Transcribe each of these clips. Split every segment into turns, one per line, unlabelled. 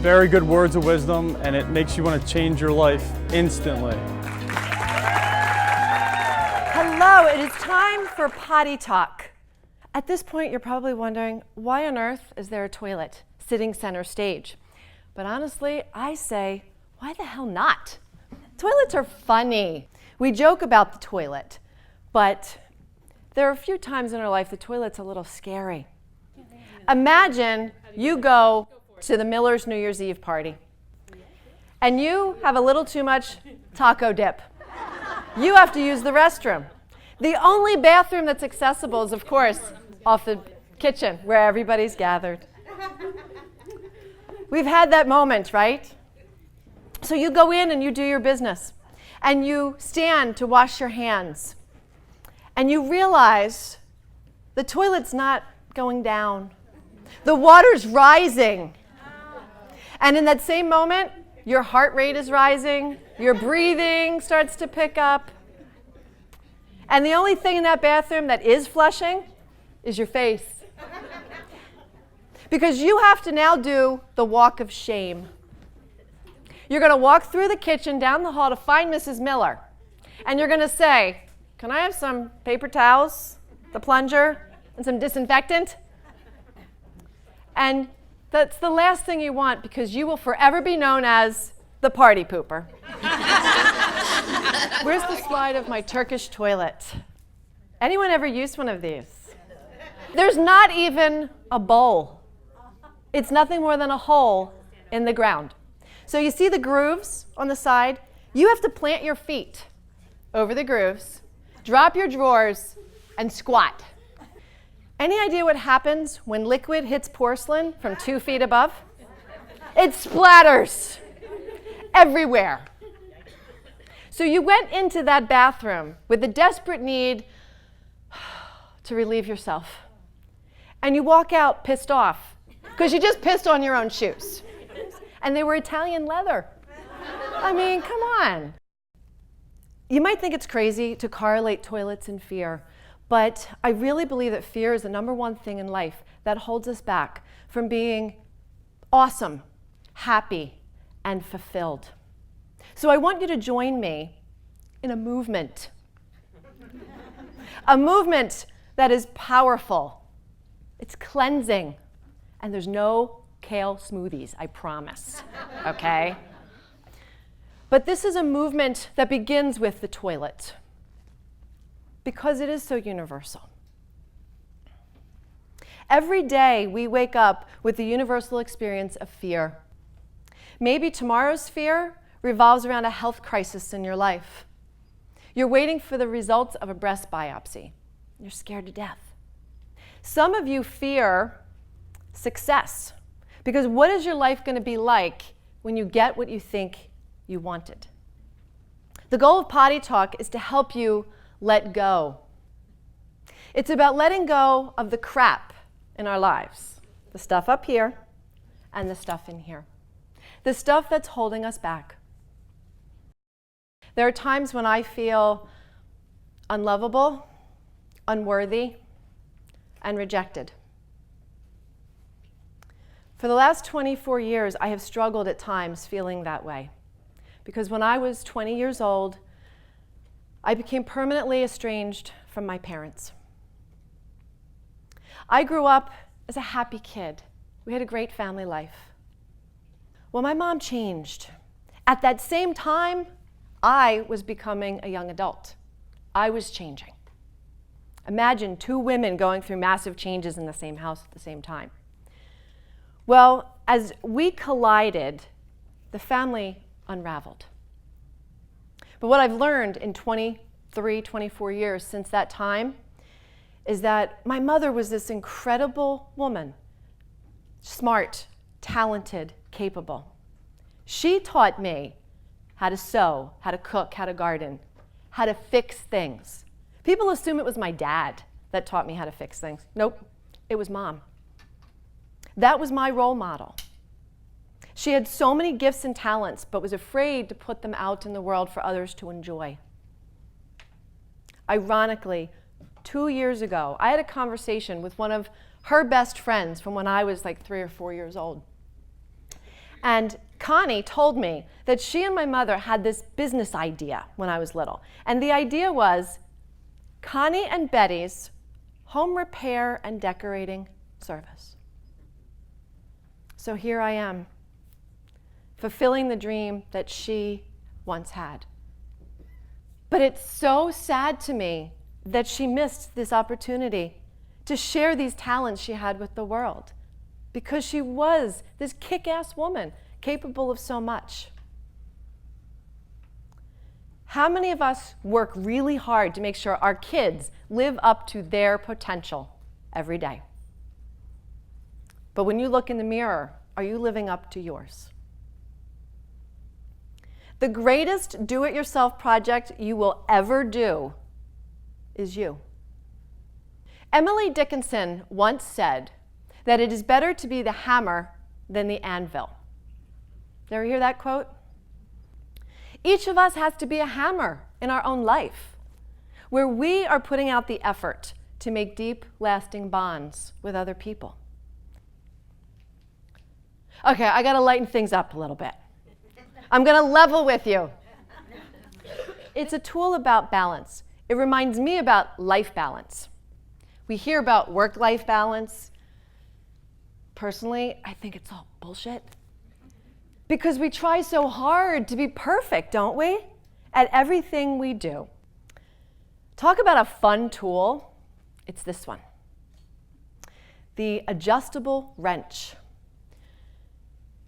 very good words of wisdom, and it makes you want to change your life instantly.
Hello, it is time for potty talk. At this point, you're probably wondering, why on earth is there a toilet sitting center stage? But honestly, I say, why the hell not? Toilets are funny. We joke about the toilet, but there are a few times in our life the toilet's a little scary. Imagine you go to the Miller's New Year's Eve party, and you have a little too much taco dip. You have to use the restroom. The only bathroom that's accessible is, of course, off the kitchen where everybody's gathered. We've had that moment, right? So you go in and you do your business, and you stand to wash your hands, and you realize the toilet's not going down. The water's rising. And in that same moment, your heart rate is rising, your breathing starts to pick up. And the only thing in that bathroom that is flushing is your face. Because you have to now do the walk of shame. You're going to walk through the kitchen, down the hall to find Mrs. Miller. And you're going to say, "Can I have some paper towels, the plunger, and some disinfectant?" And that's the last thing you want, because you will forever be known as the party pooper. Where's the slide of my Turkish toilet? Anyone ever used one of these? There's not even a bowl. It's nothing more than a hole in the ground. So you see the grooves on the side? You have to plant your feet over the grooves, drop your drawers, and squat. Any idea what happens when liquid hits porcelain from 2 feet above? It splatters everywhere. So you went into that bathroom with a desperate need to relieve yourself. And you walk out pissed off because you just pissed on your own shoes. And they were Italian leather. I mean, come on. You might think it's crazy to correlate toilets and fear, but I really believe that fear is the number one thing in life that holds us back from being awesome, happy, and fulfilled. So I want you to join me in a movement. A movement that is powerful. It's cleansing. And there's no kale smoothies, I promise. Okay? But this is a movement that begins with the toilet, because it is so universal. Every day we wake up with the universal experience of fear. Maybe tomorrow's fear revolves around a health crisis in your life. You're waiting for the results of a breast biopsy. You're scared to death. Some of you fear success, because what is your life going to be like when you get what you think you wanted? The goal of Potty Talk is to help you let go. It's about letting go of the crap in our lives, the stuff up here and the stuff in here, the stuff that's holding us back. There are times when I feel unlovable, unworthy, and rejected. For the last 24 years, I have struggled at times feeling that way, because when I was 20 years old, I became permanently estranged from my parents. I grew up as a happy kid. We had a great family life. Well, my mom changed. At that same time, I was becoming a young adult. I was changing. Imagine 2 women going through massive changes in the same house at the same time. Well, as we collided, the family unraveled. But what I've learned in 23, 24 years since that time is that my mother was this incredible woman, smart, talented, capable. She taught me how to sew, how to cook, how to garden, how to fix things. People assume it was my dad that taught me how to fix things. Nope, it was Mom. That was my role model. She had so many gifts and talents, but was afraid to put them out in the world for others to enjoy. Ironically, 2 years ago, I had a conversation with one of her best friends from when I was like 3 or 4 years old. And Connie told me that she and my mother had this business idea when I was little. And the idea was Connie and Betty's home repair and decorating service. So here I am, fulfilling the dream that she once had. But it's so sad to me that she missed this opportunity to share these talents she had with the world, because she was this kick-ass woman capable of so much. How many of us work really hard to make sure our kids live up to their potential every day? But when you look in the mirror, are you living up to yours? The greatest do-it-yourself project you will ever do is you. Emily Dickinson once said that it is better to be the hammer than the anvil. Did you ever hear that quote? Each of us has to be a hammer in our own life, where we are putting out the effort to make deep, lasting bonds with other people. Okay, I gotta lighten things up a little bit. I'm gonna level with you. It's a tool about balance. It reminds me about life balance. We hear about work-life balance. Personally, I think it's all bullshit. Because we try so hard to be perfect, don't we? At everything we do. Talk about a fun tool. It's this one. The adjustable wrench.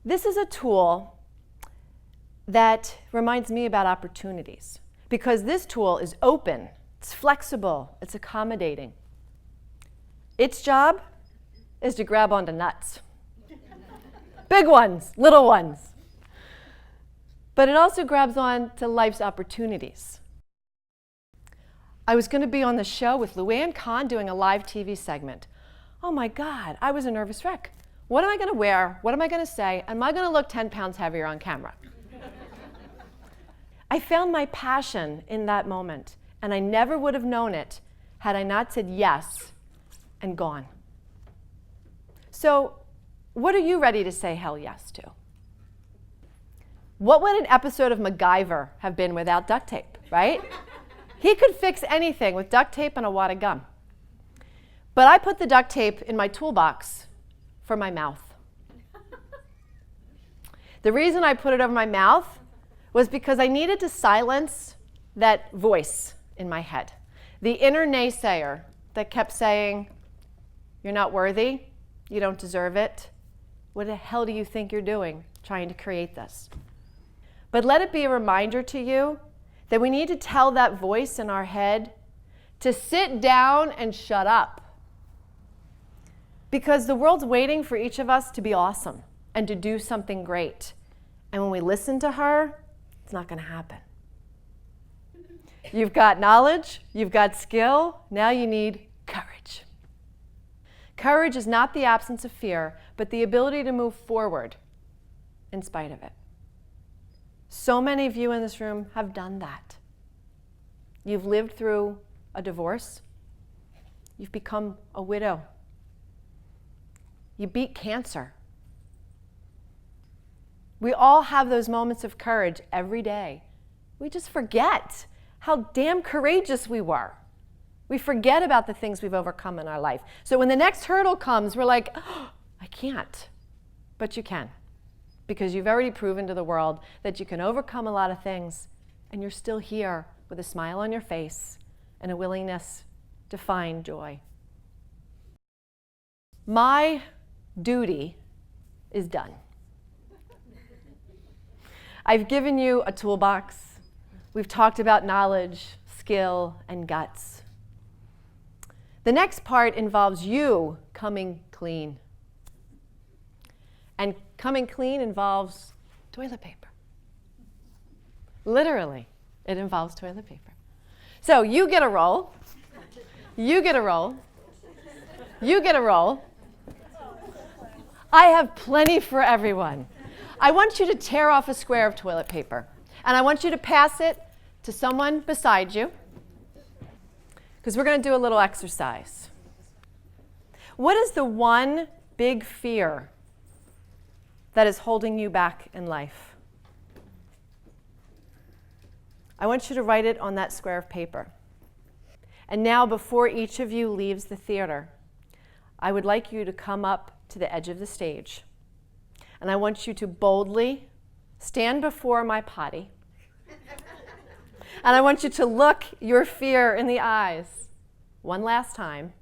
This is a tool that reminds me about opportunities, because this tool is open, it's flexible, it's accommodating. Its job is to grab onto nuts. Big ones, little ones. But it also grabs on to life's opportunities. I was going to be on the show with Luann Kahn doing a live TV segment. Oh my God, I was a nervous wreck. What am I going to wear? What am I going to say? Am I going to look 10 pounds heavier on camera? I found my passion in that moment, and I never would have known it had I not said yes and gone. So, what are you ready to say hell yes to? What would an episode of MacGyver have been without duct tape, right? He could fix anything with duct tape and a wad of gum. But I put the duct tape in my toolbox for my mouth. The reason I put it over my mouth was because I needed to silence that voice in my head, the inner naysayer that kept saying, "You're not worthy, you don't deserve it. What the hell do you think you're doing trying to create this?" But let it be a reminder to you that we need to tell that voice in our head to sit down and shut up. Because the world's waiting for each of us to be awesome and to do something great. And when we listen to her, it's not going to happen. You've got knowledge, you've got skill, now you need courage. Courage is not the absence of fear, but the ability to move forward in spite of it. So many of you in this room have done that. You've lived through a divorce. You've become a widow. You beat cancer. We all have those moments of courage every day. We just forget how damn courageous we were. We forget about the things we've overcome in our life. So when the next hurdle comes, we're like, oh, I can't. But you can, because you've already proven to the world that you can overcome a lot of things, and you're still here with a smile on your face and a willingness to find joy. My duty is done. I've given you a toolbox. We've talked about knowledge, skill, and guts. The next part involves you coming clean. And coming clean involves toilet paper. Literally, it involves toilet paper. So you get a roll. You get a roll. You get a roll. I have plenty for everyone. I want you to tear off a square of toilet paper, and I want you to pass it to someone beside you, because we're going to do a little exercise. What is the one big fear that is holding you back in life. I want you to write it on that square of paper. And now, before each of you leaves the theater, I would like you to come up to the edge of the stage. And I want you to boldly stand before my potty. And I want you to look your fear in the eyes one last time,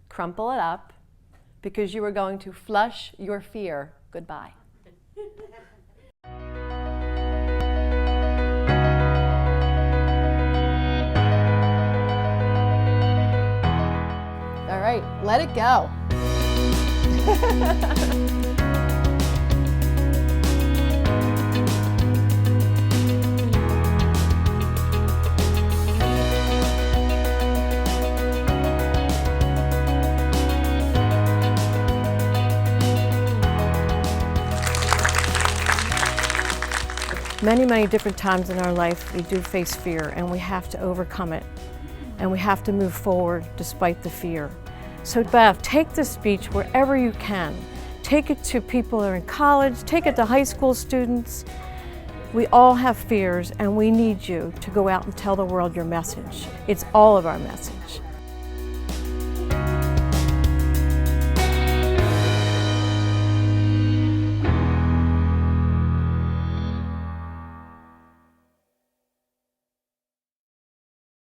crumple it up, because you are going to flush your fear goodbye. All right, let it go. Many, many different times in our life, we do face fear, and we have to overcome it. And we have to move forward despite the fear. So Beth, take this speech wherever you can. Take it to people who are in college, take it to high school students. We all have fears, and we need you to go out and tell the world your message. It's all of our message.